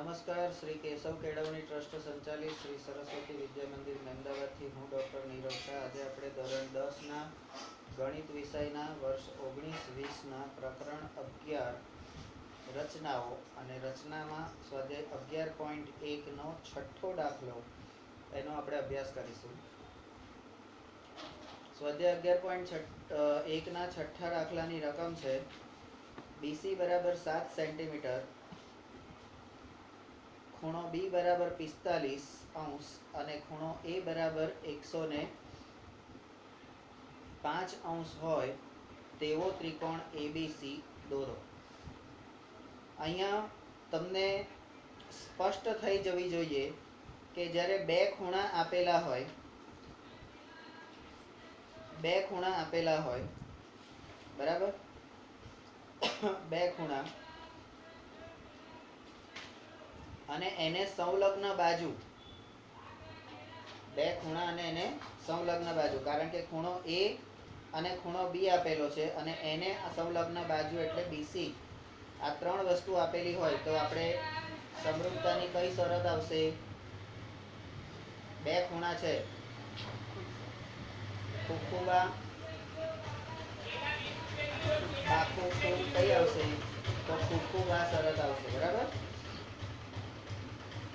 નમસ્કાર. શ્રી કેશવ કેળવણી ટ્રસ્ટ સંચાલિત શ્રી સરસ્વતી વિદ્યા મંદિર અમદાવાદથી હું ડૉક્ટર નીરવ શાહ. આજે આપણે ધોરણ 10ના ગણિત વિષયના વર્ષ 19-20ના પ્રકરણ 11 રચનાઓ અને રચનામાં સ્વાધ્યાય 11.1નો છઠ્ઠો દાખલો એનો આપણે અભ્યાસ કરીશું. સ્વાધ્યાય 11.1ના છઠ્ઠા દાખલાની રકમ છે BC બરાબર 7 સેન્ટીમીટર, ખૂણો B બરાબર 45 અને ખૂણો A બરાબર 105 હોય તેવો ત્રિકોણ ABC દોરો. અહીંયા તમને સ્પષ્ટ થઈ જવી જોઈએ કે જ્યારે બે ખૂણા આપેલા હોય બરાબર, બે ખૂણા અને એને સંલગ્ન બાજુ, બે ખૂણા અને એને સંલગ્ન બાજુ, કારણ કે ખૂણો A અને ખૂણો B આપેલો છે અને એને સંલગ્ન બાજુ એટલે BC, આ ત્રણ વસ્તુ આપેલી હોય તો આપણે સમરૂપતાની કઈ શરત આવશે? બે ખૂણા છે, ખૂબા કઈ આવશે? તો ખૂબા શરત આવશે. બરાબર.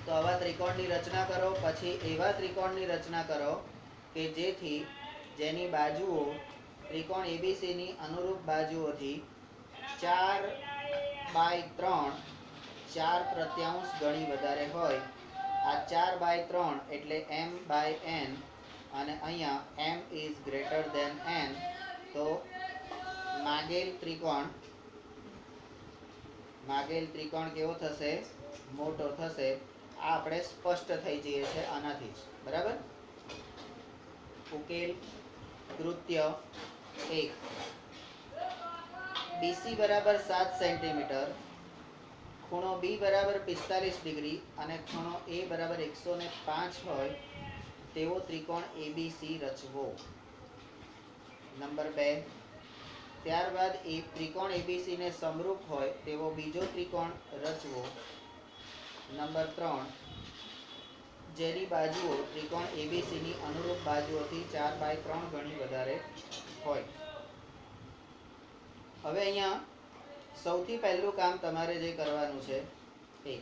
તો આવા ત્રિકોણની રચના કરો. પછી એવા ત્રિકોણની રચના કરો કે જેની બાજુઓ ત્રિકોણ ABC ની અનુરૂપ બાજુઓથી 4/3 ગણી વધારે હોય. આ 4/3 એટલે m/n અને અહીંયા m is greater than n. તો માગેલ ત્રિકોણ કેવો થશે? મોટો થશે. આ આપણે સ્પષ્ટ થઈ જઈએ છે આનાથી જ. બરાબર. ઉકેલ કૃત્ય 1. BC બરાબર 7 સેન્ટીમીટર, ખૂણો B બરાબર 45 ડિગ્રી અને ખૂણો A બરાબર 105 હોય તેવો ત્રિકોણ ABC રચવો. નંબર 2. ત્યારબાદ ત્રિકોણ ABC ને સમરૂપ હોય તેવો બીજો ત્રિકોણ રચવો. નંબર 3. જેની બાજુઓ ત્રિકોણ ABC ની અનુરૂપ બાજુઓથી 4/3 ગણી વધારે હોય. હવે અહીંયા સૌથી પહેલું કામ તમારે જે કરવાનું છે એ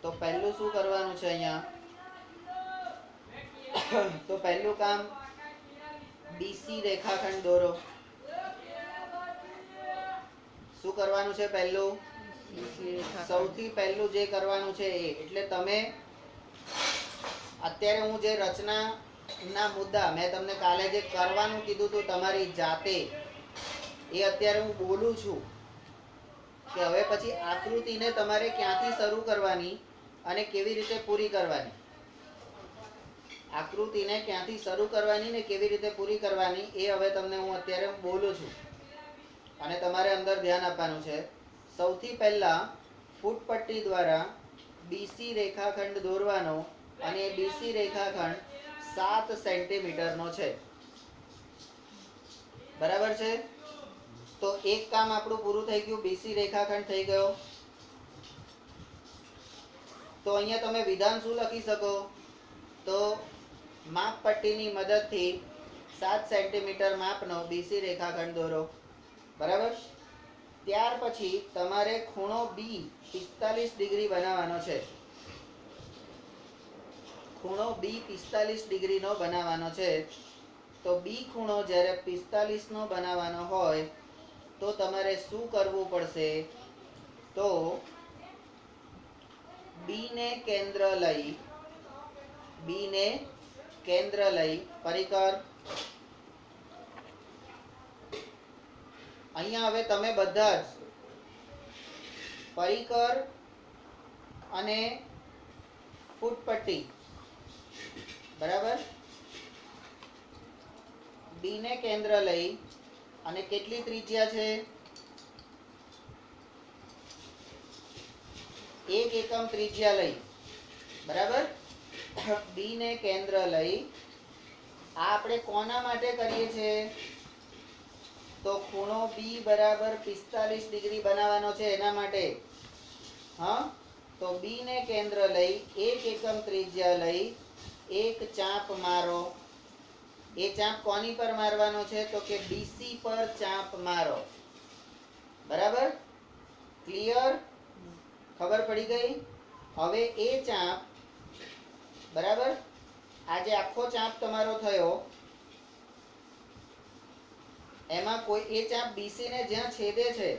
તો પહેલું શું કરવાનું છે અહીંયા? તો પહેલું કામ BC રેખાખંડ દોરો. શું કરવાનું છે? પહેલું સૌથી પહેલું જે કરવાનું છે એ, એટલે તમે અત્યારે હું જે રચનાના મુદ્દા મેં તમને કાલે જે કરવાનું કીધું હતું તમારી જાતે, એ અત્યારે હું બોલું છું કે હવે પછી આકૃતિને તમારે ક્યાંથી શરૂ કરવાની અને કેવી રીતે પૂરી કરવાની. આકૃતિને ક્યાંથી શરૂ કરવાની ને કેવી રીતે પૂરી કરવાની એ હવે તમને હું અત્યારે બોલું છું અને તમારે અંદર ધ્યાન આપવાનું છે. સૌથી પહેલા ફૂટપટ્ટી દ્વારા BC રેખાખંડ દોરવાનો અને BC રેખાખંડ 7 સેન્ટીમીટરનો છે. બરાબર છે. તો એક કામ આપણું પૂરું થઈ ગયું, BC રેખાખંડ થઈ ગયો. તો અહીંયા તમે વિધાન શું લખી શકો? તો માપપટ્ટીની મદદથી 7 સેન્ટીમીટર માપનો BC રેખાખંડ દોરો. બરાબર. ત્યાર પછી તમારે ખૂણો B 45 ડિગ્રી બનાવવાનો છે. ખૂણો B 45 ડિગ્રીનો બનાવવાનો છે. તો B ખૂણો જ્યારે 45નો બનાવવાનો હોય તો તમારે શું કરવું પડશે? તો B ને કેન્દ્ર લઈ પરિકર, અહીંયા હવે તમે બધા જ પરિકર અને ફૂટપટ્ટી, બરાબર, B ને કેન્દ્ર લઈ અને કેટલી ત્રિજ્યા છે? 1 એકમ ત્રિજ્યા લઈ. બરાબર. B ને કેન્દ્ર લઈ આ આપણે કોના માટે કરીએ છીએ? તો ખૂણો B બરાબર 45 ડિગ્રી બનાવવાનો છે એના માટે. હા, તો બી ને કેન્દ્ર લઈ 1 એકમ ત્રિજ્યા લઈ એક ચાપ મારો. એ ચાપ કોની પર મારવાનો છે? તો કે બીસી પર ચાપ મારો. બરાબર? ક્લિયર? ખબર પડી ગઈ? હવે એ ચાપ, બરાબર, આ જે આખો ચાપ તમારો થયો એમાં કોઈ એ ચાપ બીસી ને જ્યાં છેદે છે,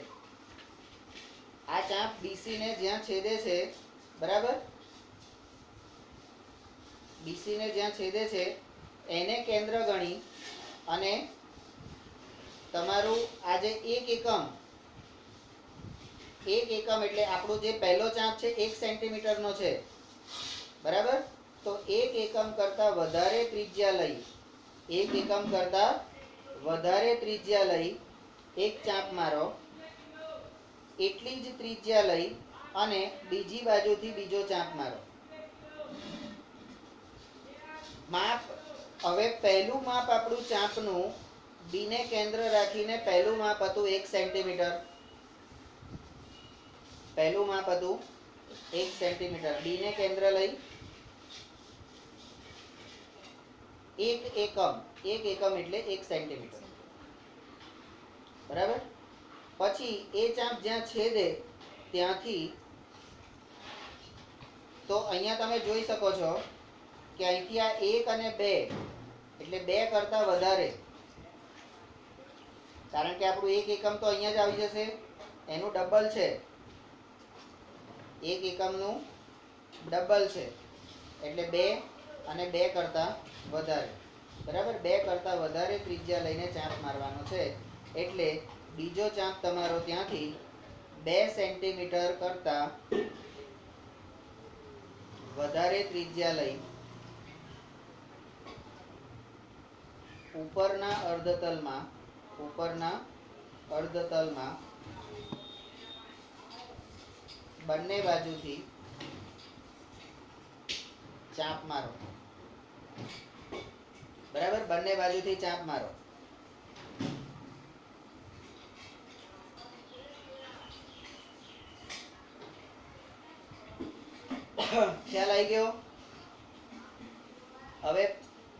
આ ચાપ બીસી ને જ્યાં છેદે છે, બરાબર, બીસી ને જ્યાં છેદે છે એને કેન્દ્ર ગણી અને તમારું આ જે 1 એકમ એટલે આપણું જે પહેલો ચાપ છે 1 સેન્ટીમીટર નો છે, બરાબર, તો 1 એકમ કરતા વધારે ત્રિજ્યા લઈ 1 એકમ કરતા વધારે ત્રિજ્યા લઈ એક ચાપ મારો. એટલી જ ત્રિજ્યા લઈ અને બીજી બાજુથી બીજો ચાપ મારો. માપ, હવે પહેલું માપ આપણું ચાપનું બી ને કેન્દ્ર રાખીને પહેલું માપ હતું 1 સેન્ટીમીટર. પહેલું માપ હતું 1 સેન્ટીમીટર. બી ને કેન્દ્ર લઈ 1 એકમ, 1 એકમ એટલે 1 સેન્ટીમીટર. બરાબર? પછી એ ચાપ જ્યાં છેદે ત્યાંથી, તો અહીંયા તમે જોઈ શકો છો કે અહીંથી આ 1 અને 2 એટલે 2 કરતા વધારે, કારણ કે આપણું 1 એકમ તો અહીંયા જ આવી જશે, એનું ડબલ છે, 1 એકમનું ડબલ છે એટલે 2 અને 2 કરતા વધારે. બરાબર? 2 કરતા વધારે ત્રિજ્યા લઈને ચાપ મારવાનો છે એટલે બીજો ચાપ તમારો ત્યાંથી 2 સેન્ટીમીટર કરતા વધારે ત્રિજ્યા લઈ ઉપરના અર્ધતલમાં બંને બાજુથી ચાપ મારો. બરાબર? બંને બાજુથી ચાપ મારો. ખ્યાલ આવી ગયો? હવે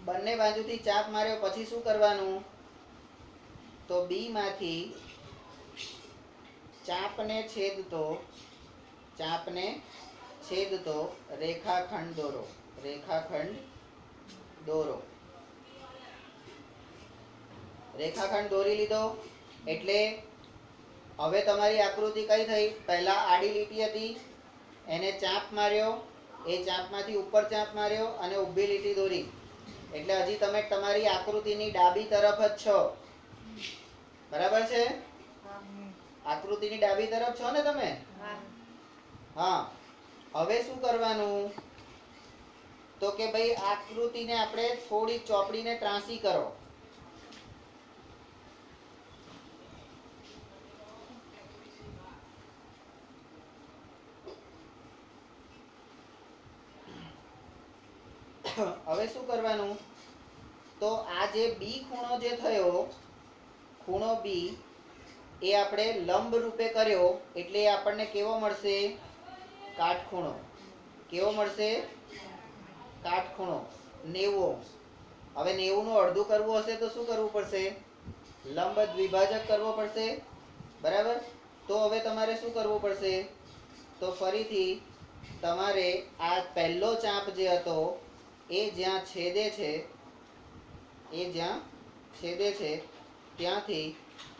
બંને બાજુથી ચાપ માર્યો પછી શું કરવાનું? તો બી માંથી ચાપને છેદતો રેખાખંડ દોરો. રેખાખંડ દોરી લીધો એટલે હવે તમારી આકૃતિ કઈ થઈ? પહેલા આડી લીટી હતી, એને ચાપ માર્યો, એ ચાપમાંથી ઉપર ચાપ માર્યો અને ઊભી લીટી દોરી, એટલે હજી તમે તમારી આકૃતિની ડાબી તરફ જ છો. બરાબર છે? આકૃતિની ડાબી તરફ છો ને તમે? હા. હવે શું કરવાનું? તો કે ભાઈ આકૃતિને આપણે થોડી ચોપડીને ત્રાંસી કરો. હવે શું કરવાનું? તો આ જે બી ખૂણો જે થયો, ખૂણો બી એ આપણે લંબ રૂપે કર્યો એટલે આપણને કેવો મળશે? કાટખૂણો. કેવો મળશે? કાટખૂણો 90. હવે 90 નું અડધું કરવું હશે તો શું કરવું પડશે? લંબ દ્વિભાજક કરવો પડશે. બરાબર? તો હવે તમારે શું કરવું પડશે? તો ફરીથી તમારે આ પહેલો ચાપ જે હતો એ જ્યાં છેદે છે ત્યાંથી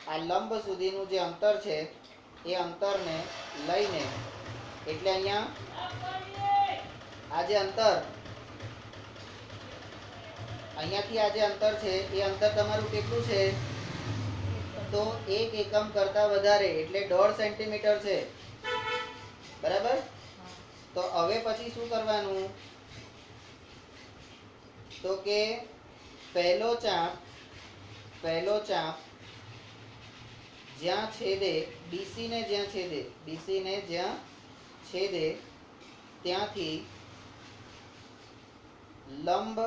આ લંબ સુધીનું જે અંતર છે એ અંતરને લઈને, એટલે અહીંયા આ જે અંતર, અહીંયાથી આ જે અંતર છે એ અંતર તમારું કેટલું છે? તો 1 એકમ કરતા વધારે એટલે 1.5 સેન્ટીમીટર છે. બરાબર? તો હવે પછી શું કરવાનું? તો કે પહેલો ચાપ જ્યાં છેદે, બીસી ને જ્યાં છેદે ત્યાંથી લંબ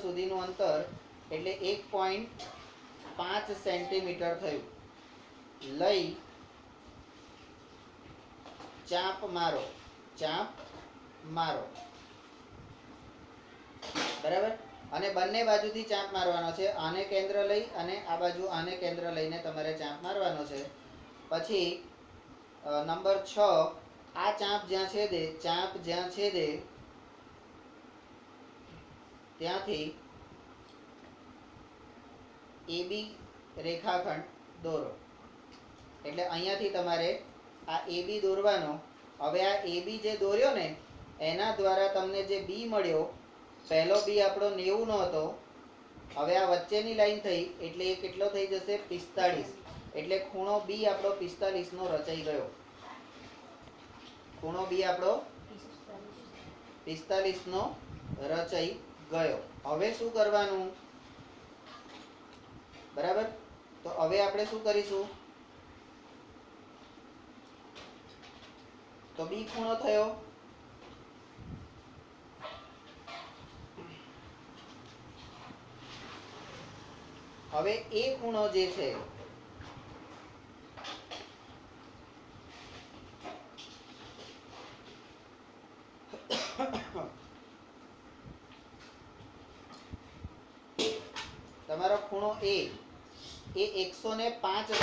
સુધીનું અંતર એટલે 1.5 સેન્ટીમીટર થયું. લઈ ચાપ મારો, ચાપ મારો, બરાબર. અને બંને બાજુથી ચાપ મારવાનો છે. આને કેન્દ્ર લઈ અને આ બાજુ આને કેન્દ્ર લઈને તમારે ચાપ મારવાનો છે. પછી નંબર 6, આ ચાપ જ્યાં છેદે ત્યાંથી AB રેખાખંડ દોરો. એટલે અહીંયાથી તમારે આ AB દોરવાનો. હવે આ AB જે દોર્યો ને એના દ્વારા તમને જે B મળ્યો, પહેલો B આપણો 90 નો હતો. હવે આ વચ્ચેની લાઈન થઈ એટલે એ કેટલો થઈ જશે? 45. એટલે ખૂણો B આપણો 45 નો રચાઈ ગયો. ખૂણો B આપણો 45 નો રચાઈ ગયો. હવે શું કરવાનું? બરાબર. તો હવે આપણે શું કરીશું? તો B ખૂણો થયો. હવે એ ખૂણો જે છે તમારો ખૂણો એ 105 છે.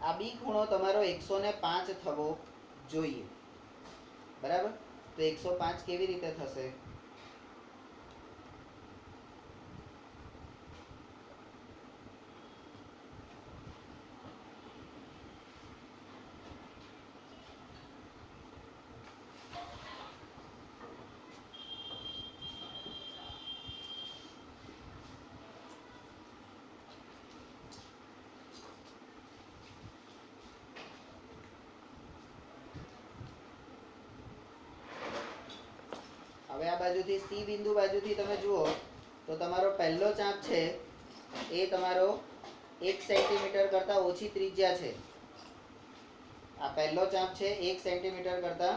આ બી ખૂણો તમારો 105 થવો જોઈએ. બરાબર. તો 105 કેવી રીતે થશે? હવે આ બાજુથી C બિંદુ બાજુથી તમે જુઓ તો તમારો પહેલો ચાપ છે એ તમારો 1 સેન્ટીમીટર કરતા ઓછી ત્રિજ્યા છે. આ પહેલો ચાપ છે 1 સેન્ટીમીટર કરતા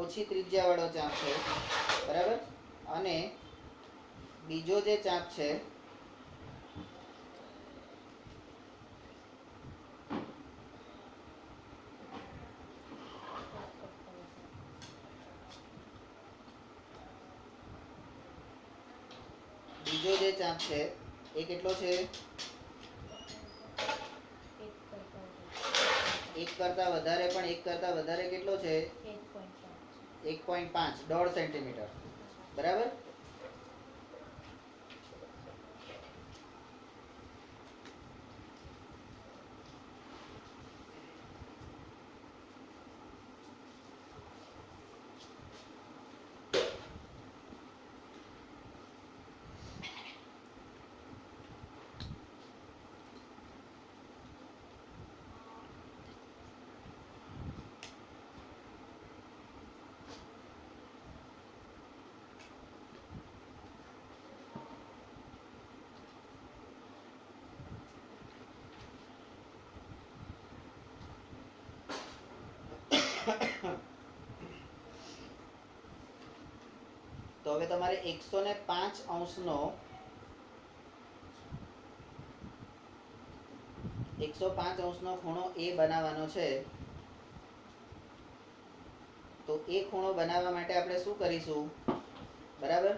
ઓછી ત્રિજ્યા વાળો ચાપ છે. બરાબર. અને બીજો જે ચાપ છે એ કેટલો છે? 1 કરતા વધારે, પણ 1 કરતા વધારે કેટલો છે? 1.5, 1.5 સેન્ટીમીટર. બરાબર. તો હવે તમારે 105 અંશનો 105 અંશનો ખૂણો એ બનાવવાનો છે. તો એ ખૂણો બનાવવા માટે આપણે શું કરીશું? બરાબર.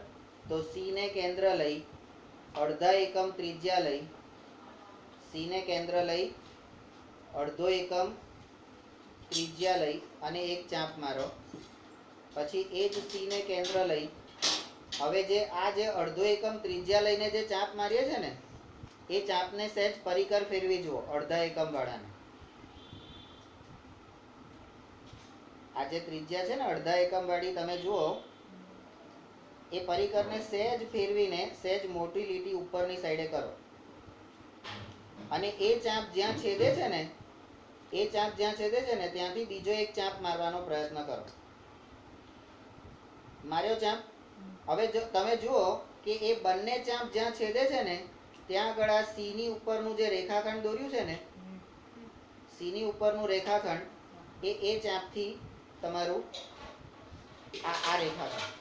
તો C ને કેન્દ્ર લઈ અડધા એકમ ત્રિજ્યા લઈ C ને કેન્દ્ર લઈ અડધો એકમ ત્રિજ્યા લઈ અને એક ચાપ મારો. પછી એ જ C ને કેન્દ્ર લઈ હવે જે અડધો એકમ ત્રિજ્યા લઈને જે ચાપ મારીએ છે ને એ ચાપને સહેજ પરિકર ફેરવી જુઓ. અડધા એકમ વાળાને આ જે ત્રિજ્યા છે ને અડધા એકમ વાળી તમે જુઓ એ પરિકરને સહેજ ફેરવીને સહેજ મોટી લીટી ઉપરની સાઈડે કરો. અને એ ચાપ જ્યાં છેદે છે ને ત્યાંથી બીજો એક ચાપ મારવાનો પ્રયત્ન કરો. માર્યો ચાપ? હવે જો તમે જુઓ કે એ બંને ચાપ જ્યાં છેદે છે ને ત્યાં આગળ આ C ની ઉપરનું જે રેખાખંડ દોર્યું છે ને સી ની ઉપરનું રેખાખંડ એ ચાપથી તમારું આ રેખાખંડ,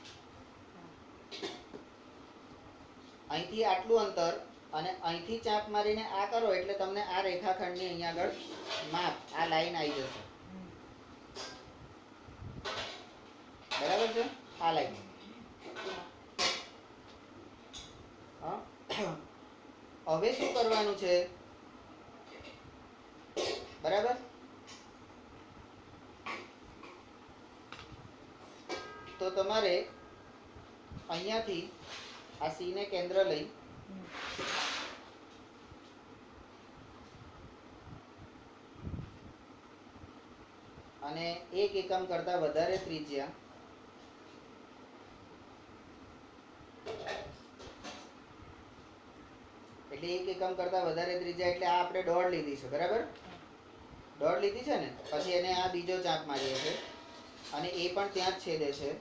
અહીંથી આટલું અંતર અને અહીંથી ચાપ મારીને આ કરો એટલે તમને આ રેખાખંડની અહીંયા આગળ માપ આ લાઈન આવી જશે. બરાબર છે? આ લાઈન. હવે શું કરવાનું છે? બરાબર, તો તમારે અહીંયાથી આ સી ને કેન્દ્ર લઈ અને 1 એકમ કરતા વધારે ત્રિજ્યા એટલે 1 એકમ કરતા વધારે ત્રિજ્યા એટલે આ આપણે દોડ લીધી છે. બરાબર, દોડ લીધી છે ને, પછી એને આ બીજો ચાપ મારીએ છે અને એ પણ ત્યાં જ છેદે છે.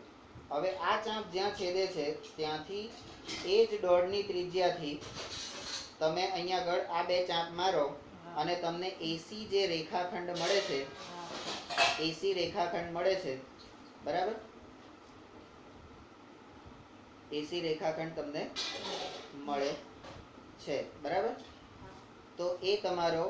હવે આ ચાપ જ્યાં છેદે છે ત્યાંથી એ જ દોડની ત્રિજ્યાથી તમે અહીંયા આગળ આ બે ચાપ મારો અને તમને એસી જે રેખાખંડ મળે છે, એસી રેખાખંડ મળે છે. બરાબર, એસી રેખાખંડ તમને મળે છે. બરાબર, તો એ તમારો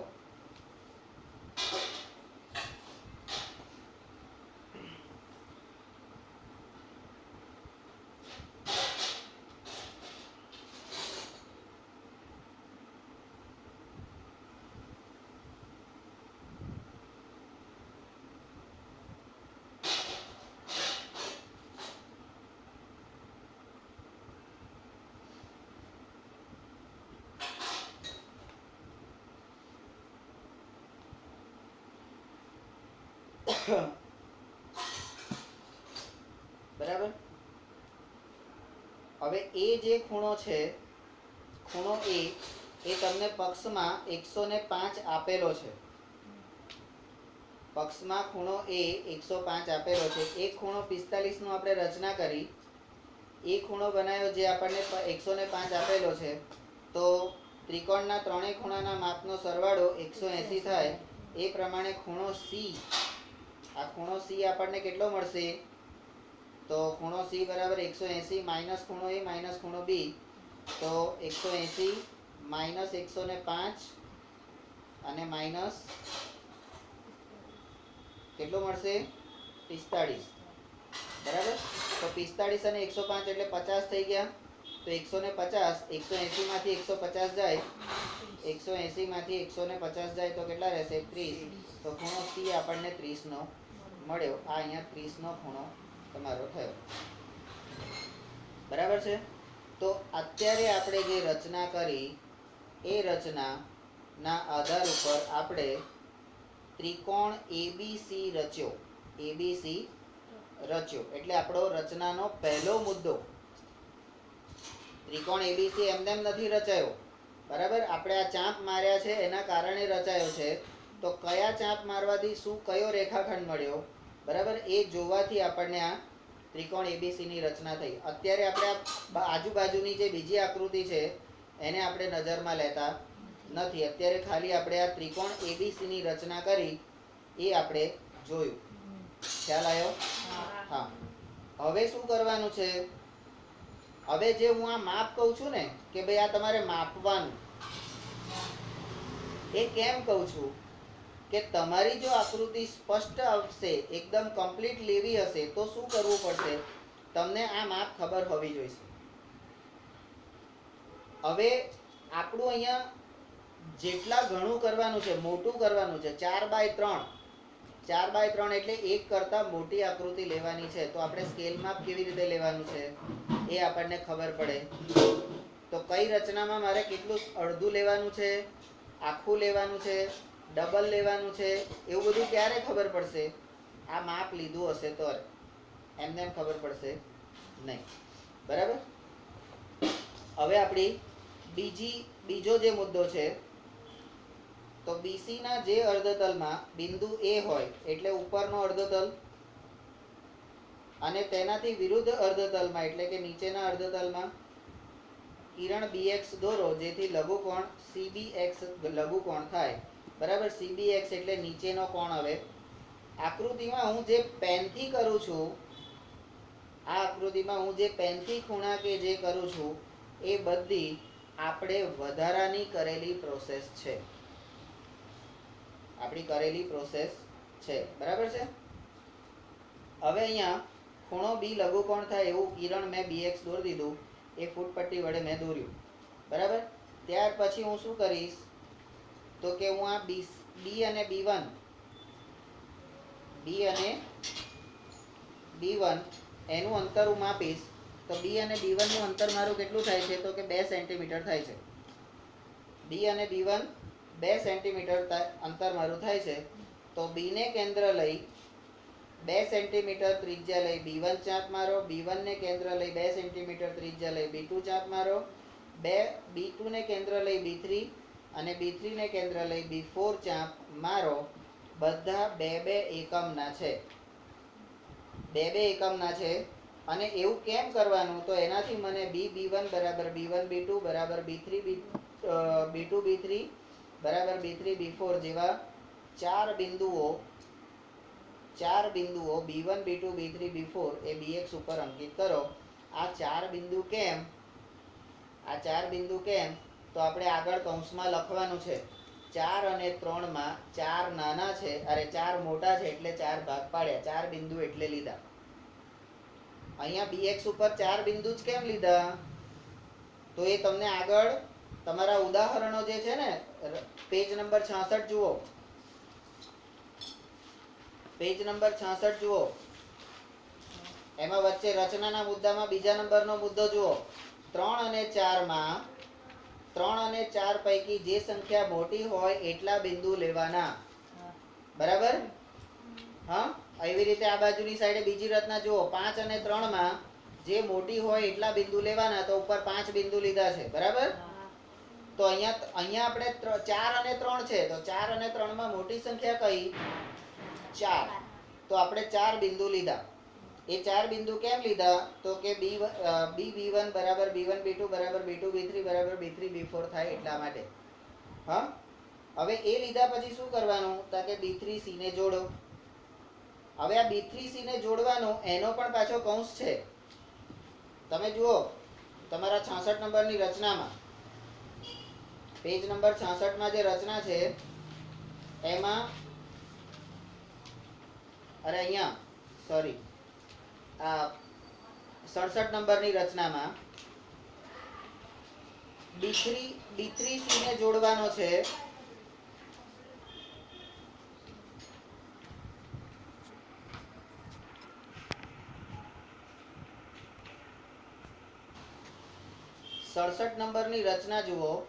બરાબર. હવે એ જે ખૂણો છે, ખૂણો એ તમને પક્ષમાં 105 આપેલો છે. પક્ષમાં ખૂણો એ 105 આપેલો છે. એક ખૂણો 45 નું આપણે રચના કરી, એ ખૂણો બનાવ્યો જે આપણને 105 આપેલો છે. તો ત્રિકોણના ત્રણેય ખૂણાના માપનો સરવાળો 180 થાય. એ પ્રમાણે ખૂણો સી, આ ખૂણો સી આપણને કેટલો મળશે? તો ખૂણો સી બરાબર 180 માઇનસ ખૂણો એ માઇનસ ખૂણો બી, તો 180 માઇનસ 105 અને માઇનસ કેટલો મળશે? 45. બરાબર, તો 45 અને 105 એટલે 50 થઈ ગયા. તો 150, 180 માંથી 150 જાય, 180 માંથી 150 જાય તો કેટલા રહેશે? 30. તો ખૂણો સી આપણને 30 નો મળ્યો. આ અહીંયા 30 નો ખૂણો તમારો થયો. બરાબર છે? તો અત્યારે આપણે જે રચના કરી એ રચનાના આધાર ઉપર આપણે ત્રિકોણ એબીસી રચ્યો. એબીસી રચ્યો એટલે આપણો રચનાનો પહેલો મુદ્દો. ત્રિકોણ એબીસી એમનેમ નથી રચાયો. બરાબર, આપણે આ ચાપ માર્યા છે એના કારણે રચાયો છે. તો કયા ચાપ મારવાથી શું કયો રેખાખંડ મળ્યો, બરાબર, એ જોવાથી આપણને આ ત્રિકોણ એબીસી ની રચના થઈ. અત્યારે આપણે આ આજુબાજુની જે બીજી આકૃતિ છે એને આપણે નજરમાં લેતા નથી. અત્યારે ખાલી આપણે આ ત્રિકોણ એબીસી ની રચના કરી એ આપણે જોયું. ખ્યાલ આવ્યો? હા. હવે શું કરવાનું છે? હવે જે હું આ માપ કહું છું ને કે ભાઈ આ તમારે માપવાનું, એ કેમ કહું છું કે તમારી જો આકૃતિ સ્પષ્ટ આવશે, એકદમ કમ્પ્લીટ લેવી હશે તો શું કરવું પડશે? તમને આ માપ ખબર હોવી જોઈએ. હવે આપણું અહીંયા જેટલા ઘણું કરવાનું છે, મોટું કરવાનું છે, 4x3, 4x3 એટલે એક કરતા મોટી આકૃતિ લેવાની છે. તો આપણે સ્કેલ માપ કેવી રીતે લેવાનું છે એ આપણને ખબર પડે. તો કઈ રચનામાં મારે કેટલું અડધું લેવાનું છે, આખું લેવાનું છે, ડબલ લેવાનું છે, એવું બધું ક્યારે ખબર પડશે? આ માપ લીધું હશે તો. એમને એમ ખબર પડશે નહીં. બરાબર, હવે આપણી બીજો જે મુદ્દો છે, તો બીસી ના જે અર્ધતલમાં બિંદુ એ હોય એટલે ઉપરનો અર્ધતલ અને તેનાથી વિરુદ્ધ અર્ધતલમાં એટલે કે નીચેના અર્ધતલમાં કિરણ bx દોરો જેથી લઘુકોણ cbx લઘુકોણ થાય. બરાબર. CBX એટલે નીચેનો કોણ. હવે આકૃતિમાં હું જે પેનથી કરું છું, આ આકૃતિમાં હું જે પેનથી ખૂણા કે જે કરું છું એ બધી આપણે વધારાની કરેલી પ્રોસેસ છે, આપણી કરેલી પ્રોસેસ છે. બરાબર છે. હવે અહીંયા ખૂણો બી લઘુકોણ થાય એવું કિરણ મેં BX દોરી દીધું, એ ફૂટપટ્ટી વડે મેં દોર્યું. બરાબર. ત્યાર પછી હું શું કરીશ તો કે હું આ બી અને B1 એનું અંતર હું માપીશ. તો B અને B1 નું અંતર મારું કેટલું થાય છે તો કે 2 સેન્ટીમીટર થાય છે. B અને B1 2 સેન્ટીમીટર અંતર મારું થાય છે. તો B ને કેન્દ્ર લઈ 2 સેન્ટીમીટર ત્રિજ્યા લઈ B1 ચાપ મારો, B1 ને કેન્દ્ર લઈ 2 સેન્ટીમીટર ત્રિજ્યા લઈ B2 ચાપ મારો, B2 ને કેન્દ્ર લઈ B3 અને B3 ને કેન્દ્ર લઈ B4 ચાપ મારો. બધા 2 એકમના છે, 2 એકમના છે. અને એવું કેમ કરવાનું તો એનાથી મને B1 બરાબર B1 B2 બરાબર B3 B2 B3 બરાબર B3 B4 જેવા ચાર બિંદુઓ B1 B2 B3 B4 એ BX ઉપર અંકિત કરો. આ ચાર બિંદુ કેમ તો આપણે આગળ કૌંસમાં લખવાનું છે. 4 અને 3 માં 4 નાના છે, અરે 4 મોટા છે એટલે 4 ભાગ પાડ્યા, 4 બિંદુ એટલે લીધા. અહીંયા BX ઉપર 4 બિંદુ જ કેમ લીધા તો એ તમને આગળ તમારા ઉદાહરણો જે છે ને, પેજ નંબર 66 જુઓ, પેજ નંબર 66 જુઓ. એમાં વચ્ચે રચનાના મુદ્દામાં બીજા નંબરનો મુદ્દો જુઓ. 3 અને 4 માં 3 અને 4 પૈકી જે સંખ્યા મોટી હોય એટલા બિંદુ લેવાના. બરાબર. હા, એવી રીતે આ બાજુની સાઈડે બીજી રચના જુઓ. 5 અને 3 માં જે મોટી હોય એટલા બિંદુ લેવાના, તો ઉપર 5 બિંદુ લીધા છે. બરાબર. તો અહીંયા આપણે 4 અને 3 છે, તો 4 અને 3 માં મોટી સંખ્યા કઈ? 4. તો આપણે 4 બિંદુ લીધા. એ 4 બિંદુ કેમ લીધા તો કે B1 બરાબર B1 B2 બરાબર B2 B3 બરાબર B3 B4 થાય એટલા માટે. હા, હવે એ લીધા પછી શું કરવાનું તો કે B3C ને જોડો. હવે આ B3C ને જોડવાનું, એનો પણ પાછો કૌંસ છે. તમે જુઓ તમારા 66 નંબરની રચનામાં, પેજ નંબર 66 માં જે રચના છે એમાં, અરે અહીંયા સોરી, આ 67 નંબરની રચનામાં B3C ને જોડવાનો છે. નંબરની રચના જુઓ.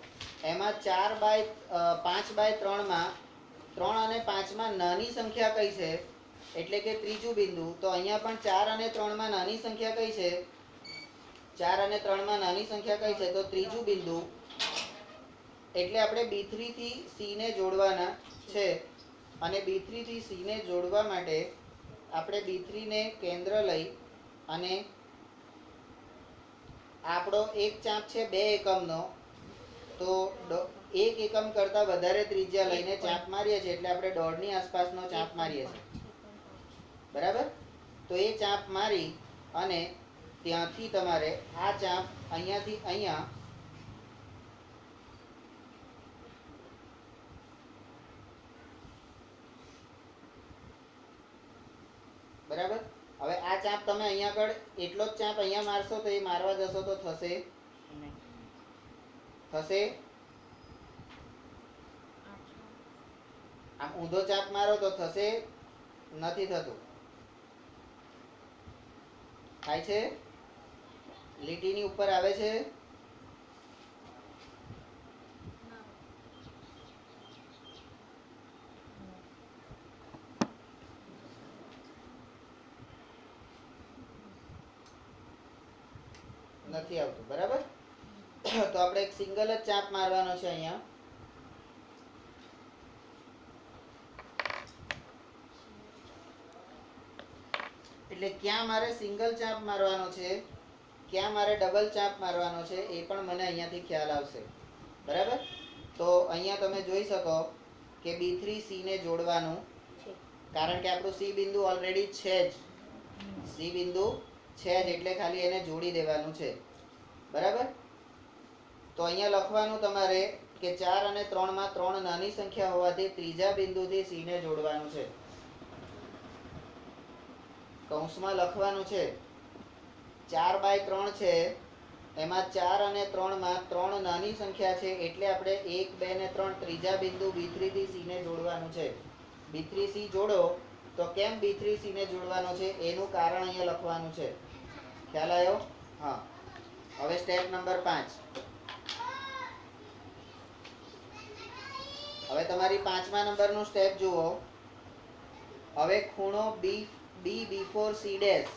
એમાં 5/3 માં 3 અને 5 માં નાની સંખ્યા કઈ છે એટલે કે ત્રીજું બિંદુ. તો અહીંયા પણ 4 અને 3 માં નાની સંખ્યા કઈ છે? 4 અને 3 માં નાની સંખ્યા કઈ છે? તો ત્રીજું બિંદુ. એટલે આપણે B3 થી C ને જોડવાના છે. અને B3 થી C ને જોડવા માટે આપણે B3 ને કેન્દ્ર લઈ અને આપણો એક ચાપ છે 2 એકમનો, તો 1 એકમ કરતા વધારે ત્રિજ્યા લઈને ચાપ મારીએ છીએ એટલે આપણે દોઢની આસપાસનો ચાપ મારીએ છીએ. બરાબર. તો એ ચાપ મારી અને ત્યાંથી તમારે આ ચાપ અહીંયાથી અહીંયા બરાબર. હવે આ ચાપ તમે અહીંયા આગળ એટલો જ ચાપ અહીંયા મારશો તો એ મારવા જશો તો થશે આમ ઊંધો ચાપ મારો તો થશે? નથી થતું. થાય છે? લીટીની ઉપર આવે છે? નથી આવતું. બરાબર. તો આપણે એક સિંગલ જ ચાપ મારવાનો છે અહીંયા. એટલે ક્યાં મારે સિંગલ ચાપ મારવાનો છે, ક્યાં મારે ડબલ ચાપ મારવાનો છે એ પણ મને અહીંયાથી ખ્યાલ આવશે. બરાબર. તો અહીંયા તમે જોઈ શકો કે B3C ને જોડવાનું, કારણ કે આપણું C બિંદુ ઓલરેડી છે જ, C બિંદુ છે જ એટલે ખાલી એને જોડી દેવાનું છે. બરાબર? તો અહીંયા લખવાનું તમારે કે 4 અને 3 માં 3 નાની સંખ્યા હોવાથી ત્રીજા બિંદુથી C ને જોડવાનું છે. કૌંસમાં લખવાનું છે 4/3 છે, એમાં 4 અને 3 માં 3 નાની સંખ્યા છે એટલે આપણે 1, 2 ને 3 ત્રીજા બિંદુ B3 થી C ને જોડવાનું છે. B3C જોડો તો કેમ B3C ને જોડવાનો છે એનું કારણ અહીંયા લખવાનું છે. ખ્યાલ આવ્યો? હા. હવે સ્ટેપ નંબર 5. હવે તમારી 5મા નંબરનું સ્ટેપ જુઓ. હવે ખૂણો B before C dash,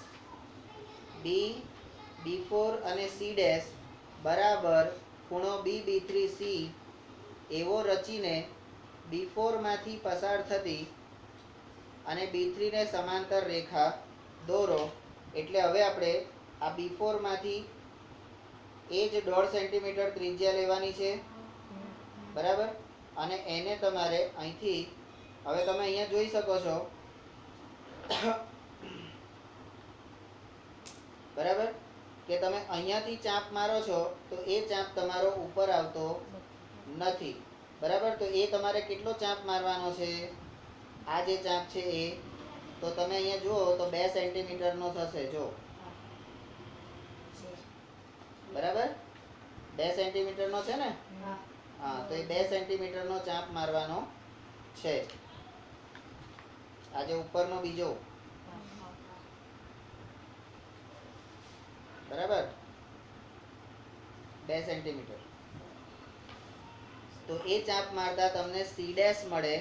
B before અને C dash બરાબર ખૂણો B B3C એવો રચીને B4 માંથી પસાર થતી અને B3 ને સમાંતર રેખા દોરો. એટલે હવે આપણે આ B4 માંથી એ જ 1.5 સેન્ટીમીટર ત્રિજ્યા લેવાની છે. બરાબર? અને એને તમારે અહીંથી, હવે તમે અહીંયા જોઈ શકો છો, બરાબર, કે તમે અહીંયાથી ચાપ મારો છો તો એ ચાપ તમારો ઉપર આવતો નથી. બરાબર? તો એ તમારે કેટલો ચાપ મારવાનો છે? આ જે ચાપ છે એ, તો તમે અહીંયા જુઓ તો 2 સેન્ટીમીટરનો થશે. જો, બરાબર, 2 સેન્ટીમીટરનો છે ને? હા, તો એ 2 સેન્ટીમીટરનો ચાપ મારવાનો છે. આજે ઉપરનો બીજો, બરાબર, 2 સેન્ટીમીટર. તો એ ચાપ મારતા તમને C ડેશ મળે.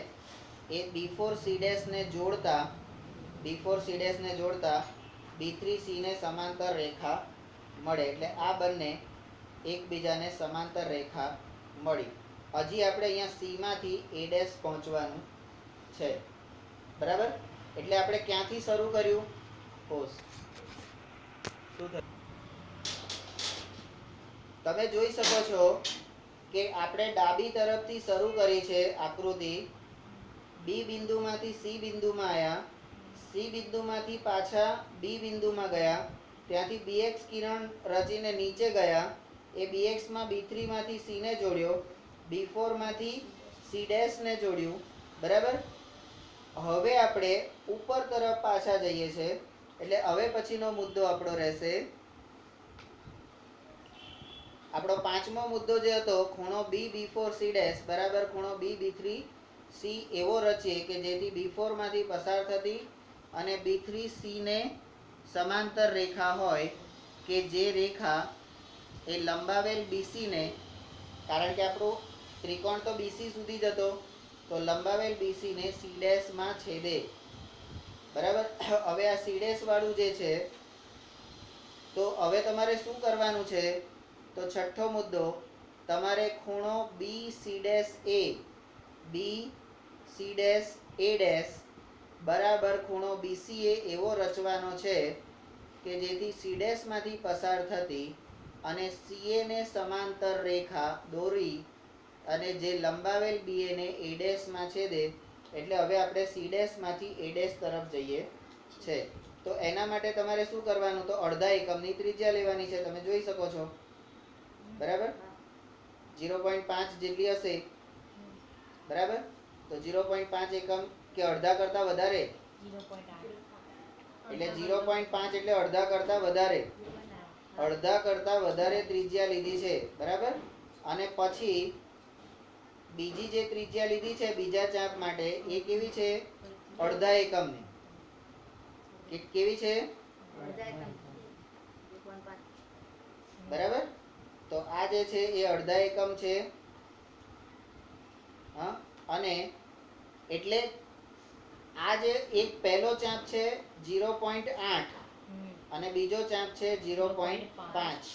એ બિફોર C ડેશ ને જોડતા, બિફોર C ડેશ ને જોડતા B3C ને સમાંતર રેખા મળે. એટલે આ બંને એકબીજાને સમાંતર રેખા મળી. હજી આપણે અહીંયા C માંથી A ડેશ પહોંચવાનું છે. બરાબર? એટલે આપણે ક્યાંથી શરૂ કર્યું? કોષ. શું થયું? તમે જોઈ શકો છો કે આપણે ડાબી તરફથી શરૂ કરી છે આકૃતિ. B બિંદુમાંથી C બિંદુમાં આવ્યા, C બિંદુમાંથી પાછા B બિંદુમાં ગયા, ત્યાંથી BX કિરણ રચીને નીચે ગયા. એ BX માં B3 માંથી C ને જોડ્યો, B4 માંથી C ડેશ ને જોડ્યું. બરાબર? હવે આપણે ઉપર તરફ પાછા જઈએ છે. એટલે હવે પછીનો મુદ્દો આપણો રહેશે, આપણો 5મો મુદ્દો જે હતો, ખૂણો B before C dash બરાબર ખૂણો B B3C એવો રચીએ કે જેથી B4 માંથી પસાર થતી અને B3C ને સમાંતર રેખા હોય, કે જે રેખા એ લંબાવેલ BC ને, કારણ કે આપણો ત્રિકોણ તો BC સુધી જ હતો, તો લંબાવેલ BC ને C dash માં છેદે. બરાબર? હવે આ C dash વાળું જે છે, તો હવે તમારે શું કરવાનું છે? તો છઠ્ઠો મુદ્દો, તમારે ખૂણો BC' A' બરાબર ખૂણો BCA એવો રચવાનો છે કે જેથી C' માંથી પસાર થતી અને CA ને સમાંતર રેખા દોરી અને જે લંબાવેલ BA ને A' માં છેદે. એટલે હવે આપણે C' માંથી A' તરફ જઈએ છે. તો એના માટે તમારે શું કરવાનું? તો અડધા એકમની ત્રિજ્યા લેવાની છે. તમે જોઈ શકો છો. બરાબર? 0.5 જેટલી હશે. બરાબર? તો 0.5 એકમ કે અડધા કરતા વધારે, એટલે 0.5 એટલે અડધા કરતા વધારે, અડધા કરતા વધારે ત્રિજ્યા લીધી છે. બરાબર? અને પછી બીજી જે ત્રિજ્યા લીધી છે બીજા ચાપ માટે, એ કેવી છે? અડધા એકમની. કેવી છે? બરાબર? તો આ જે છે એ અડધા એકમ છે. હા, અને એટલે આ જે એક પહેલો ચાપ છે 0.8 અને બીજો ચાપ છે 0.5.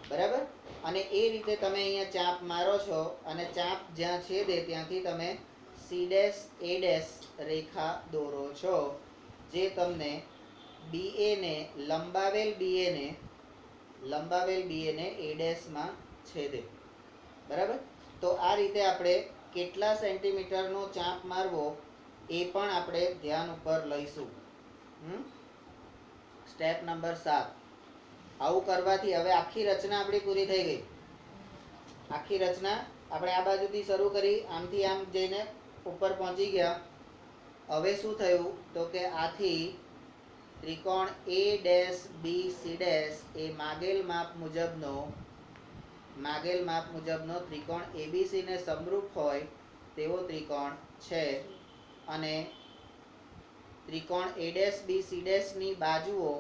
બરાબર? અને એ રીતે તમે અહીંયા ચાપ મારો છો અને ચાપ જ્યાં છેદે ત્યાંથી તમે C' A' રેખા દોરો છો, જે તમને BA ને લંબાવેલ BA ને A' માં છેદે. બરાબર? તો આ રીતે આપણે કેટલા સેન્ટીમીટરનો ચાપ મારવો એ પણ આપણે ધ્યાન ઉપર લઈશું. Step number 7. આવું કરવાથી હવે આખી રચના આપણી પૂરી થઈ ગઈ. આખી રચના આપણે આ બાજુથી શરૂ કરી, આમથી આમ જઈને ઉપર પહોંચી ગયા. હવે શું થયું તો કે આથી ત્રિકોણ ABCD એ માગેલ માપ મુજબનો ત્રિકોણ ABC ને સમરૂપ હોય તેવો ત્રિકોણ છે, અને ત્રિકોણ ABCD ની બાજુઓ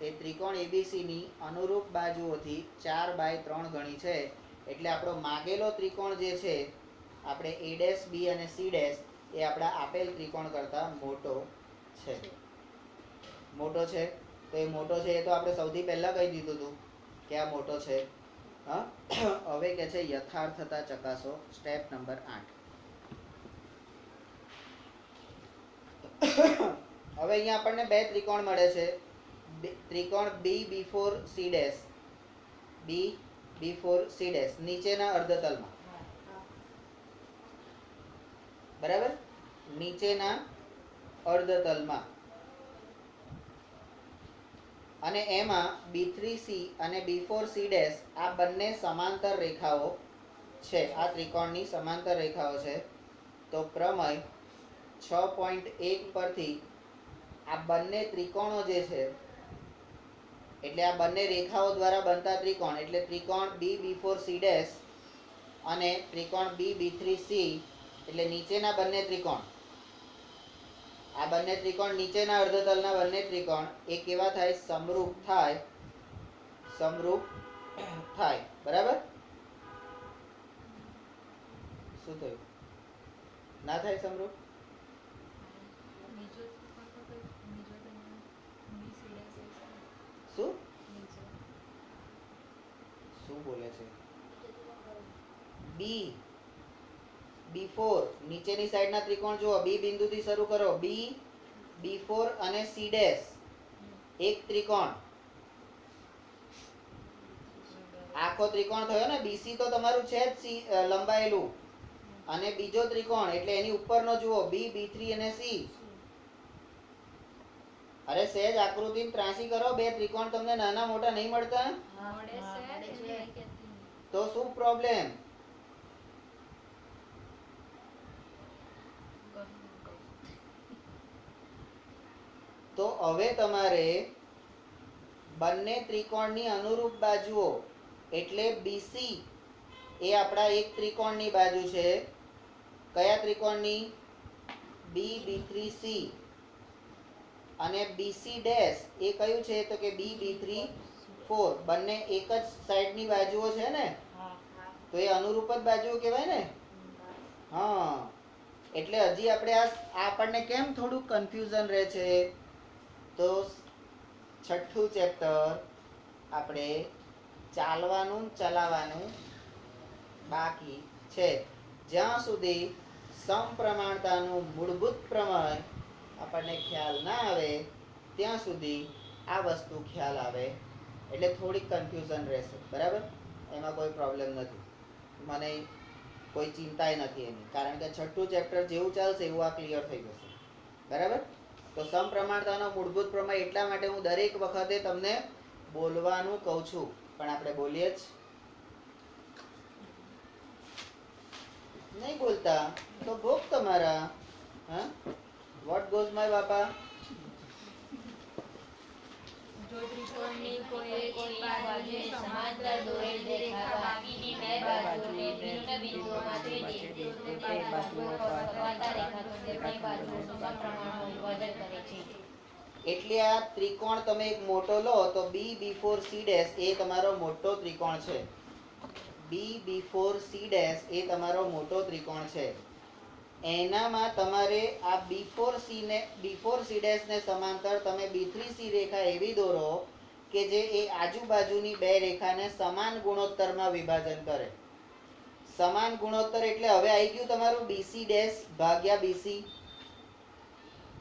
એ ત્રિકોણ ABC ની અનુરૂપ બાજુઓથી 4/3 ગણી છે. એટલે આપણો માગેલો ત્રિકોણ જે છે આપણે AB અને C એ આપણા આપેલ ત્રિકોણ કરતા મોટો છે. મોટો છે તો એ મોટો છે એ તો આપણે સૌથી પહેલા કહી દીધું હતું કે આ મોટો છે. હવે કે છે યથાર્થતા ચકાસો. Step number 8. હવે અહીંયા આપણને બે ત્રિકોણ મળે છે. ત્રિકોણ B4C નીચેના અર્ધતલમાં, બરાબર, નીચેના અર્ધતલમાં, અને એમાં B3C અને B4C આ બંને સમાંતર રેખાઓ છે. આ ત્રિકોણની સમાંતર રેખાઓ છે. તો પ્રમેય 6.1 પરથી આ બંને ત્રિકોણો જે છે, એટલે આ બંને રેખાઓ દ્વારા બનતા ત્રિકોણ, એટલે ત્રિકોણ B4C અને ત્રિકોણ B3C, એટલે નીચેના બંને ત્રિકોણ, આ બંને ત્રિકોણ નીચેના અર્ધતલના બંને ત્રિકોણ એ કેવા થાય? સમરૂપ થાય. બરાબર? શું થયું? ના થાય સમરૂપ? શું બોલે છે? B4 નીચેની સાઈડના ત્રિકોણ જુઓ. B બિંદુથી શરૂ કરો. B4 અને C એક ત્રિકોણ, આખો ત્રિકોણ થયો ને. BC તો તમારું છે જ લંબાયેલું, અને બીજો ત્રિકોણ એટલે એની ઉપરનો જુઓ B3 અને C. અરે સહેજ આકૃતિ ત્રાસી કરો. બે ત્રિકોણ તમને નાના મોટા નહીં મળતા? તો શું પ્રોબ્લેમ? તો હવે તમારે બંને ત્રિકોણની અનુરૂપ બાજુઓ, એટલે BC એ આપણા એક ત્રિકોણની બાજુ છે. કયા ત્રિકોણની? B3C. અને BC એ કયું છે? તો કે B4. બંને એક જ સાઈડની બાજુઓ છે ને, તો એ અનુરૂપ જ બાજુઓ કહેવાય ને. હા, એટલે હજી આપણે આપણને કેમ થોડું કન્ફ્યુઝન રહે છે? તો છઠ્ઠું ચેપ્ટર આપણે ચાલવાનું ચલાવવાનું બાકી છે. જ્યાં સુધી સમપ્રમાણતાનું મૂળભૂત પ્રમેય આપણને ખ્યાલ ના આવે ત્યાં સુધી આ વસ્તુ ખ્યાલ આવે. એટલે થોડીક કન્ફ્યુઝન રહેશે. બરાબર? એમાં કોઈ પ્રોબ્લેમ નથી, મને કોઈ ચિંતાય નથી એની, કારણ કે છઠ્ઠું ચેપ્ટર જેવું ચાલશે એવું આ ક્લિયર થઈ જશે. બરાબર? તો સમપ્રમાણતાનો મૂળભૂત પ્રમેય એટલા માટે હું દરેક વખતે તમને બોલવાનું કહું છું, પણ આપણે બોલીએ જ નહીં. બોલતા તો ભોગ તમારા. વોટ ગોઝ માય બાપા? જો ત્રિકોણની કોઈ એક બાજુએ સમાંતર દોરેલી રેખા બાકીની બે બાજુઓને ભિન્ન બિંદુઓમાંથી તે બાજુઓ પર સમાંતર રેખા બંને બાજુઓનું સમપ્રમાણમાં વિભાજન કરે છે. એટલે આ ત્રિકોણ તમે એક મોટો લો તો B4C એ તમારો મોટો ત્રિકોણ છે. B4C એ તમારો મોટો ત્રિકોણ છે. એનામાં તમારે આ B4C ને સમાંતર તમે B3C રેખા એવી દોરો કે જે એ આજુબાજુની બે રેખાને સમાન ગુણોત્તરમાં વિભાજન કરે. સમાન ગુણોત્તર એટલે હવે આવી ગયું તમારું BC ભાગ્યા BC.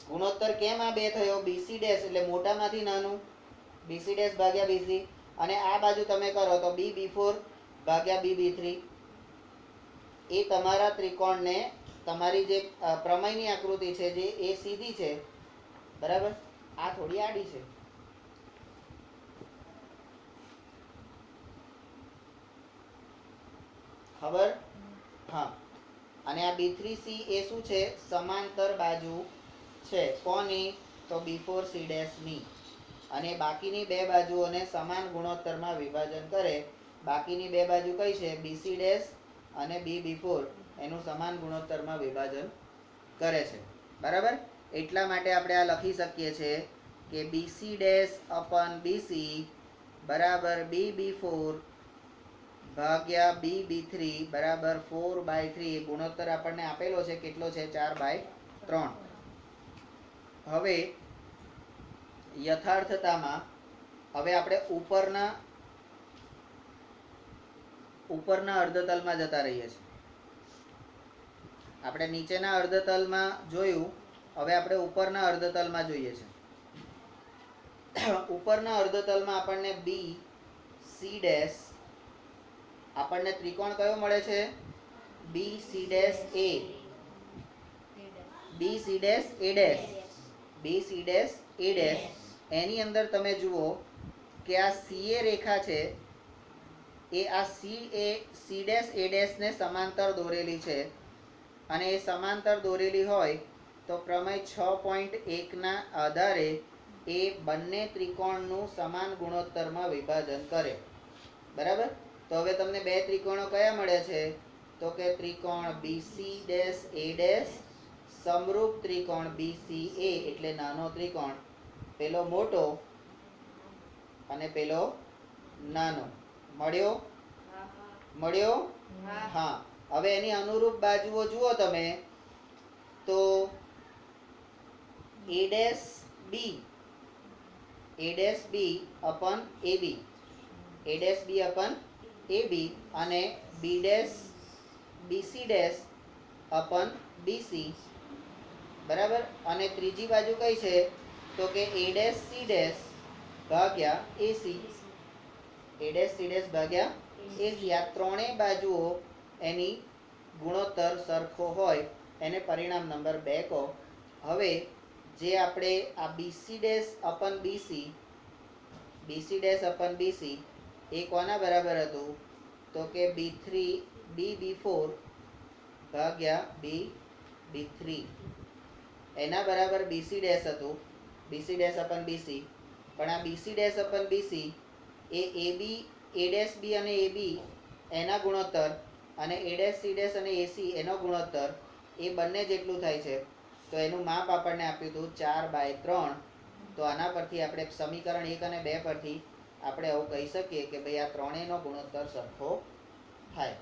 ગુણોત્તર કેમ આ બે થયો? BC એટલે મોટામાંથી નાનું, BC ભાગ્યા BC. અને આ બાજુ તમે કરો તો B4 ભાગ્યા B3. એ તમારા ત્રિકોણને તમારી જે પ્રમેયની આકૃતિ છે જે એ સીધી છે, બરાબર, આ થોડી આડી છે. ખબર? હા. અને આ B3C એ શું છે? સમાંતર બાજુ છે. કોની? તો B4C' ની. અને બાકીની બે બાજુઓને સમાન ગુણોત્તરમાં વિભાજન કરે. બાકીની બે બાજુ કઈ છે? BC' અને B4 એનું સમાન ગુણોત્તરમાં વિભાજન કરે છે. બરાબર? એટલા માટે આપણે આ લખી શકીએ છીએ કે BC' બરાબર B4 ભાગ્યા B3 બરાબર 4/3. ગુણોત્તર આપણને આપેલો છે, કેટલો છે? 4/3. હવે યથાર્થતામાં હવે આપણે ઉપરના અર્ધતલમાં જતા રહીએ છીએ. આપણે નીચેના અર્ધતલમાં જોયું, હવે આપણે ઉપરના અર્ધતલમાં જોઈએ છે. ઉપરના અર્ધતલમાં આપણને BC' આપણને ત્રિકોણ કયો મળે છે? BC' એની અંદર તમે જુઓ કે આ CA રેખા છે એ આ C' ને સમાંતર દોરેલી છે. અને એ સમાંતર દોરેલી હોય તો પ્રમેય 6.1 ના આધારે એ બંને ત્રિકોણનું સમાન ગુણોત્તરમાં વિભાજન કરે. બરાબર? તો હવે તમને બે ત્રિકોણો કયા મળે છે? તો કે ત્રિકોણ BC', સમરૂપ ત્રિકોણ BCA એટલે નાનો ત્રિકોણ, પેલો મોટો અને પેલો નાનો. મળ્યો? હા. હવે એની અનુરૂપ બાજુઓ જુઓ તમે તો A'B upon AB અને BC' upon BC. બરાબર? અને ત્રીજી બાજુ કઈ છે? તો કે A'C' ભાગ્યા AC. આ ત્રણેય બાજુઓ એની ગુણોત્તર સરખો હોય એને પરિણામ નંબર 2 કહો. હવે જે આપણે આ BC' upon BC એ કોના બરાબર હતું? તો કે B4 ભાગ્યા B3 એના બરાબર BC' હતું. BC' upon BC. પણ આ BC' upon BC એ A'B અને AB એના ગુણોત્તર અને A'C' અને AC એનો ગુણોત્તર એ બંને જેટલું થાય છે. તો એનું માપ આપણને આપ્યું હતું 4/3. તો આના પરથી આપણે સમીકરણ 1 અને 2 પરથી આપણે એવું કહી શકીએ કે ભાઈ આ ત્રણેયનો ગુણોત્તર સરખો થાય.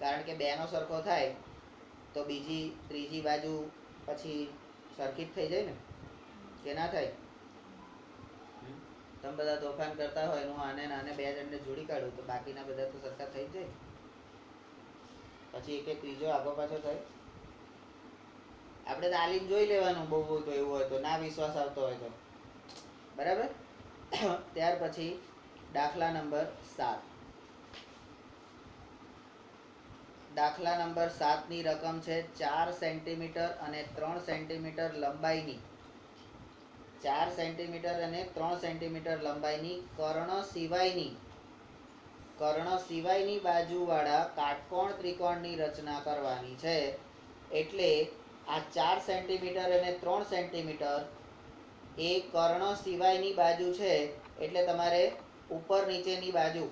કારણ કે 2 નો સરખો થાય તો ત્રીજી બાજુ પછી સરખી જ થઈ જાય ને, કે ના થાય? તમે બધા તોફાન કરતા હોય, હું આને બે જણને જોડી કાઢું તો બાકીના બધા તો સરખા થઈ જ જાય. પછી એક ત્રીજો આગો પાછો થાય. આપણે તાલીમ જોઈ લેવાનું, બહુ તો એવું હોય તો, ના વિશ્વાસ આવતો હોય તો. બરાબર? ત્યાર પછી દાખલા નંબર 7. દાખલા નંબર 7 ની રકમ છે 4 સેન્ટીમીટર અને 3 સેન્ટીમીટર લંબાઈની 4 સેન્ટીમીટર અને 3 સેન્ટીમીટર લંબાઈની કર્ણ સિવાયની બાજુવાળા કાટકોણ ત્રિકોણની રચના કરવાની છે. એટલે આ 4 સેન્ટીમીટર અને 3 સેન્ટીમીટર એ કર્ણ સિવાયની બાજુ છે. એટલે તમારે ઉપર નીચેની બાજુ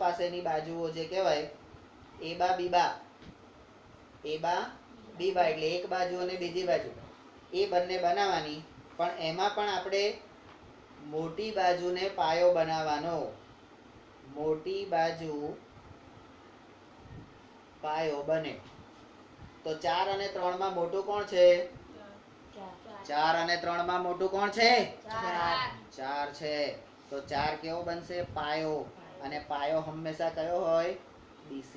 પાસેની બાજુઓ જે કહેવાય એબા બીબા એટલે એક બાજુ અને બીજી બાજુ એ બંને બનાવવાની. પણ એમાં પણ આપણે મોટી બાજુને પાયો બનાવવાનો. મોટી બાજુ પાયો બને. તો 4 અને 3 માં મોટું કોણ છે? 4 અને 3 માં મોટું કોણ છે? 4 છે. તો 4 કેવો બનશે? પાયો. અને પાયો હંમેશા કયો હોય? BC.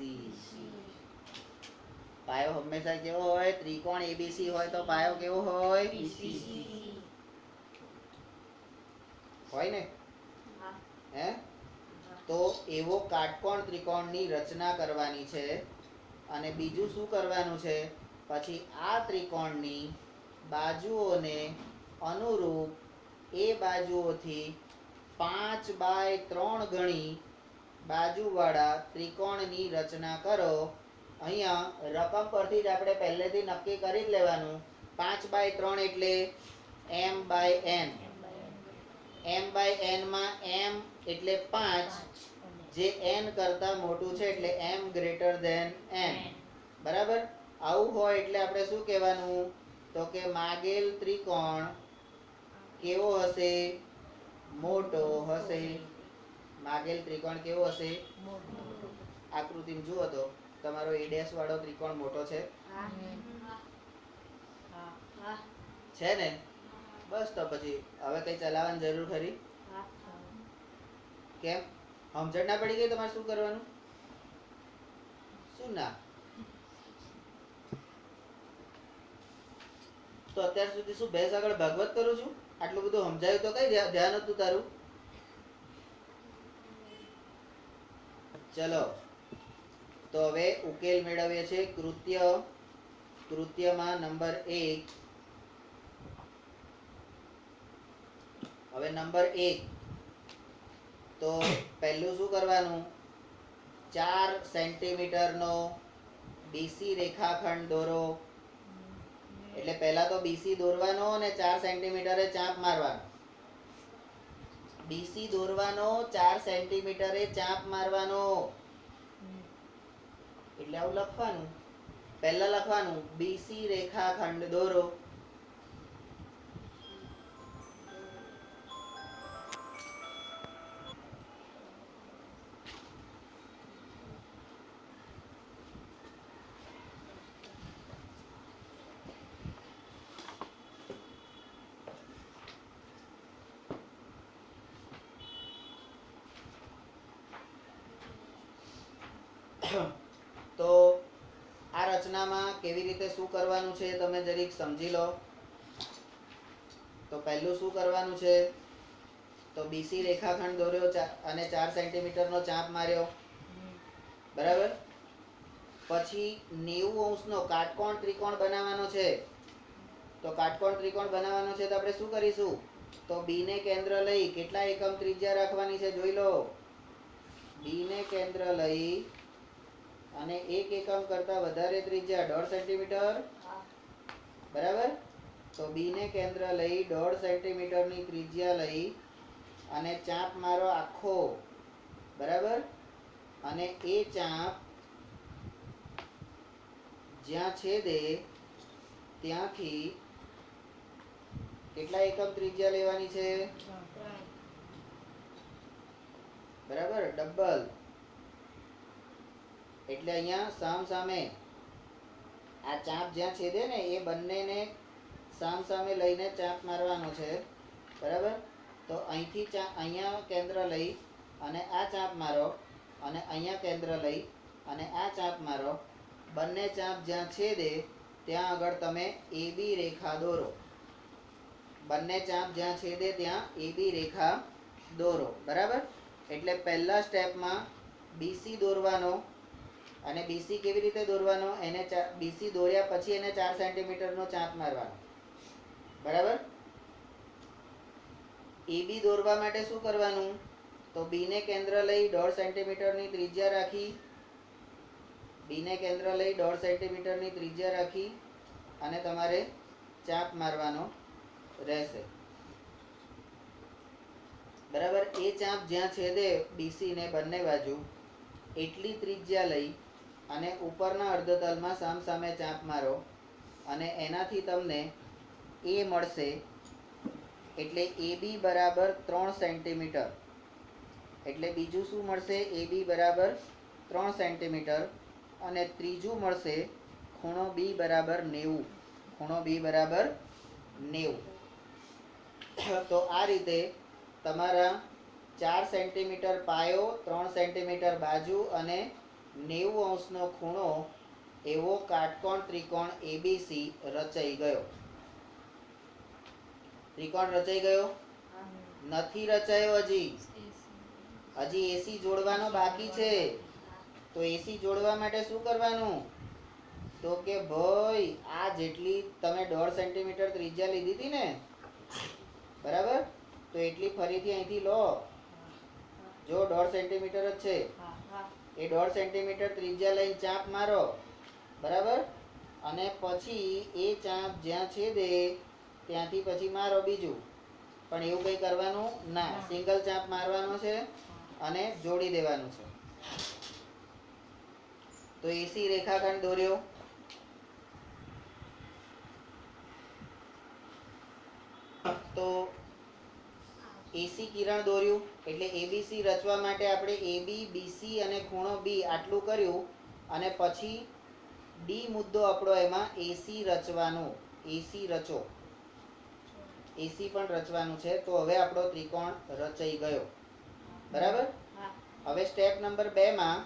પાયો હંમેશા કેવો હોય? ત્રિકોણ ABC હોય તો પાયો કેવો હોય? BC હોય ને? હે? તો એવો કાટકોણ ત્રિકોણની રચના કરવાની છે. અને બીજું શું કરવાનું છે, પછી આ ત્રિકોણની બાજુઓને અનુરૂપ એ બાજુઓથી 5/3 ગણી બાજુવાળા ત્રિકોણની રચના કરો. અહીંયા રકમ પરથી જ આપણે પહેલેથી નક્કી કરી જ લેવાનું. 5/3 એટલે m/n. m/n માં m એટલે 5, જે n કરતા મોટું છે એટલે m ગ્રેટર ધેન n. બરાબર? આવું હોય એટલે આપણે શું કહેવાનું, તો કે માગેલ ત્રિકોણ કેવો હશે, મોટો હશે. માગેલ ત્રિકોણ કેવો હશે, આકૃતિમાં જુઓ તો તમારો a' વાળો ત્રિકોણ મોટો છે, છે ને? બસ તો પછી હવે કઈ ચલાવવાની જરૂર ખરી? કેમ? સમજણ ના પડી ગઈ તમારે શું કરવાનું? શું ના? તો અત્યાર સુધી શું ભેંસ આગળ ભાગવત કરું છું? આટલું બધું સમજાયું તો કઈ ધ્યાન હતું તારું? ચલો તો હવે ઉકેલ મેળવીએ છીએ. કૃત્યમાં નંબર 1. હવે નંબર 1 તો પહેલું શું કરવાનું, 4 સેન્ટીમીટરનો બીસી રેખાખંડ દોરો. એટલે પહેલા તો બીસી દોરવાનો અને 4 સેન્ટીમીટરે ચાપ મારવાનો. બીસી દોરવાનો, 4 સેન્ટીમીટરે ચાપ મારવાનો. એટલે આવું લખવાનું. પહેલા લખવાનું બીસી રેખાખંડ દોરો. તો આ રચનામાં કેવી રીતે શું કરવાનું છે તમે જરીક સમજી લો. તો પહેલું શું કરવાનું છે, તો બીસી રેખાખંડ દોર્યો અને 4 સેન્ટીમીટરનો ચાપ માર્યો. બરાબર? પછી 90 અંશનો કાટકોણ ત્રિકોણ બનાવવાનો છે. તો કાટકોણ ત્રિકોણ બનાવવાનો છે તો આપણે શું કરીશું, તો બી ને કેન્દ્ર લઈ કેટલા એકમ ત્રિજ્યા રાખવાની છે જોઈ લો. બી ને કેન્દ્ર લઈ અને 1 એકમ કરતા વધારે ત્રિજ્યા 1.5 સેન્ટીમીટર. બરાબર? તો બી ને કેન્દ્ર લઈ 1.5 સેન્ટીમીટરની ત્રિજ્યા લઈ અને ચાપ મારો આખો. બરાબર? અને એ ચાપ જ્યાં છેદે ત્યાંથી કેટલા એકમ ત્રિજ્યા લેવાની છે? બરાબર? ડબલ. એટલે અહીંયા સામે આ ચાપ જ્યાં છેદે ને એ બંનેને સામે લઈને ચાપ મારવાનો છે. બરાબર? તો અહીંથી અહીંયા કેન્દ્ર લઈ અને આ ચાપ મારો, અને અહીંયા કેન્દ્ર લઈ અને આ ચાપ મારો. બંને ચાપ જ્યાં છેદે ત્યાં આગળ તમે AB રેખા દોરો. બંને ચાપ જ્યાં છેદે ત્યાં AB રેખા દોરો. બરાબર? એટલે પહેલા સ્ટેપમાં BC દોરવાનો. અને BC કેવી રીતે દોરવાનો, એને BC દોર્યા પછી એને 4 સેન્ટીમીટરનો ચાપ મારવાનો. બરાબર? AB દોરવા માટે શું કરવાનું, તો B ને કેન્દ્ર લઈ 1.5 સેન્ટીમીટરની ત્રિજ્યા રાખી. B ને કેન્દ્ર લઈ 1.5 સેન્ટીમીટરની ત્રિજ્યા રાખી અને તમારે ચાપ મારવાનો રહેશે. બરાબર? એ ચાપ જ્યાં છેદે BC ને બંને બાજુ એટલી ત્રિજ્યા લઈ અને ઉપરના અર્ધતલમાં સામે ચાપ મારો અને એનાથી તમને A મળશે. એટલે AB બરાબર 3 સેન્ટીમીટર. એટલે બીજું શું મળશે, AB બરાબર 3 સેન્ટીમીટર. અને ત્રીજું મળશે ખૂણો B બરાબર 90. ખૂણો B બરાબર 90. તો આ રીતે તમારા 4 સેન્ટીમીટર પાયો, 3 સેન્ટીમીટર બાજુ અને 90 અંશનો ખૂણો એવો કાટકોણ ત્રિકોણ ABC રચાઈ ગયો. ત્રિકોણ રચાઈ ગયો? નથી રચાયો હજી. AC જોડવાનો બાકી છે. તો એસી જોડવા માટે શું કરવાનું? તો કે ભાઈ આ જેટલી તમે 1.5 સેન્ટીમીટર ત્રિજ્યા લીધી હતી ને, બરાબર, તો એટલી ફરીથી અહીંથી લો. જો 1.5 સેન્ટીમીટર જ છે, એ 1.5 સેન્ટીમીટર ત્રિજ્યા લઈને ચાપ મારો, બરાબર, અને પછી એ ચાપ જ્યાં છેદે ત્યાંથી પછી મારો બીજું. પણ એવું કંઈ કરવાનું ના, સિંગલ ચાપ મારવાનો છે અને જોડી દેવાનું છે. તો એસી રેખાખંડ દોર્યો. તો એસી કિરણ દોર્યું એટલે એબીસી રચવા માટે આપણે એબી, બીસી અને ખૂણો બી આટલું કર્યું, અને પછી ડી મુદ્દો આપણો એમાં એસી રચવાનું. એસી રચો, એસી પણ રચવાનું છે. તો હવે આપણો ત્રિકોણ રચાઈ ગયો, બરાબર. હવે સ્ટેપ નંબર 2 માં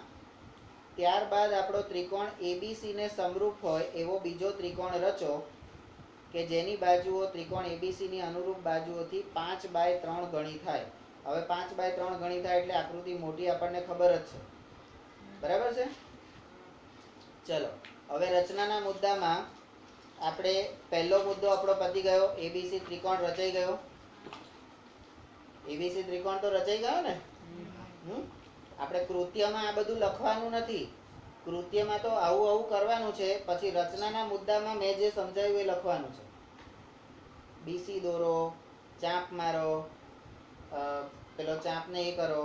ત્યારબાદ આપણો ત્રિકોણ એબીસી ને સમરૂપ હોય એવો બીજો ત્રિકોણ રચો કે જેની બાજુઓ ત્રિકોણ એબીસી ની અનુરૂપ બાજુઓથી 5/3 ગણી થાય. હવે 5/3 ગણી થાય એટલે આકૃતિ મોટી આપણને ખબર જ છે, બરાબર છે. ચલો હવે રચનાના મુદ્દામાં આપણે પહેલો મુદ્દો આપણો પતી ગયો. એબીસી ત્રિકોણ રચાઈ ગયો. એબીસી ત્રિકોણ તો રચાઈ ગયો ને. આપણે કૃત્યમાં આ બધું લખવાનું નથી. કૃત્યમાં તો આવું આવું કરવાનું છે, પછી રચનાના મુદ્દામાં મેં જે સમજાવ્યું એ લખવાનું છે. બીસી દોરો, ચાપ મારો, પેલો ચાપને એ કરો,